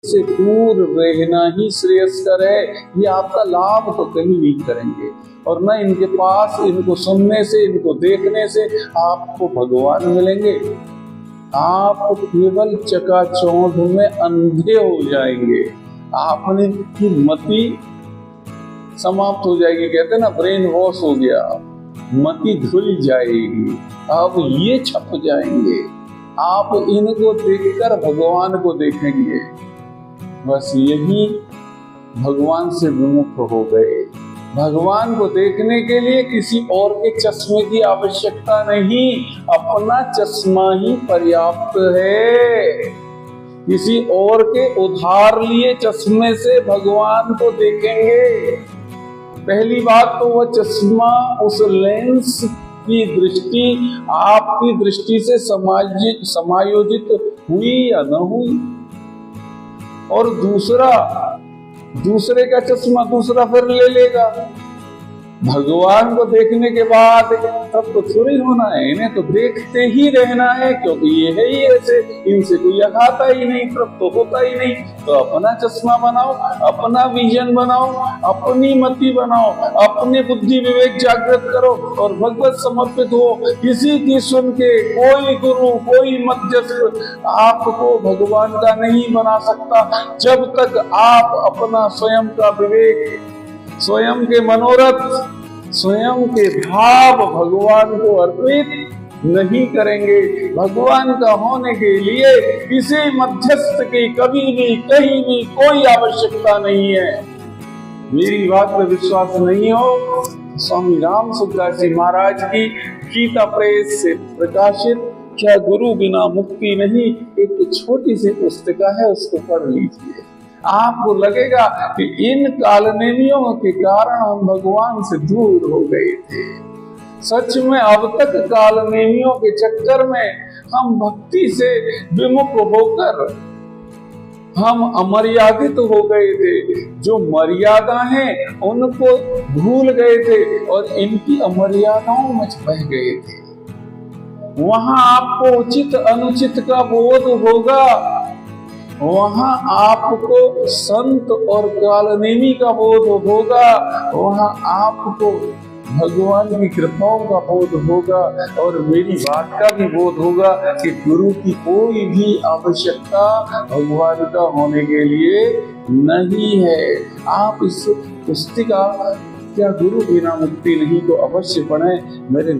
से दूर रहना ही श्रेयस्कर है। ये आपका लाभ तो कहीं नहीं करेंगे, और न इनके पास, इनको सुनने से, इनको देखने से आपको भगवान मिलेंगे। आप केवल चकाचौंध में अंधे हो जाएंगे, आपने की मति समाप्त हो जाएगी। कहते हैं ना, ब्रेन वॉश हो गया, मति धुल जाएगी। अब ये छप जाएंगे, आप इनको देखकर भगवान को देखेंगे। बस यही भगवान से विमुख हो गए। भगवान को देखने के लिए किसी और के चश्मे की आवश्यकता नहीं, अपना चश्मा ही पर्याप्त है। किसी और के उधार लिए चश्मे से भगवान को देखेंगे। पहली बात तो वह चश्मा, उस लेंस की दृष्टि आपकी दृष्टि से समायोजित हुई या न हुई, और दूसरे का चश्मा दूसरा फिर ले लेगा। भगवान को देखने के बाद तब तो थोड़ी होना है, इन्हें तो देखते ही रहना है, क्योंकि ये है ही ऐसे, इनसे कोई अघाता ही नहीं, तब तो होता ही नहीं। तो अपना चश्मा बनाओ, अपना विजन बनाओ, अपनी मति बनाओ, अपने बुद्धि विवेक जागृत करो और भगवत समर्पित हो। किसी की सुन के कोई गुरु, कोई मध्यस्थ आपको भगवान का नहीं बना सकता, जब तक आप अपना स्वयं का विवेक, स्वयं के मनोरथ, स्वयं के भाव भगवान को अर्पित नहीं करेंगे। भगवान का होने के लिए किसी मध्यस्थ की कभी भी कहीं भी कोई आवश्यकता नहीं है। मेरी बात में विश्वास नहीं हो, स्वामी राम सुखदास जी महाराज की गीता प्रेस से प्रकाशित क्या गुरु बिना मुक्ति नहीं, एक छोटी सी पुस्तिका है, उसको पढ़ लीजिए। आपको लगेगा कि इन कालनेमियों के कारण हम भगवान से दूर हो गए थे। सच में अब तक कालनेमियों के चक्कर में हम भक्ति से विमुख होकर हम अमर्यादित हो गए थे। जो मर्यादा है उनको भूल गए थे और इनकी अमर्यादाओं में बह गए थे। वहां आपको उचित अनुचित का बोध होगा, वहां आपको संत और कालनेमी का बोध होगा, वहां आपको भगवान की कृपाओं का बोध होगा, और मेरी बात का भी बोध होगा कि गुरु की कोई भी आवश्यकता भगवान का होने के लिए नहीं है। आप इस पुस्तिका क्या गुरु बिना मुक्ति नहीं को अवश्य पढ़ें। मेरे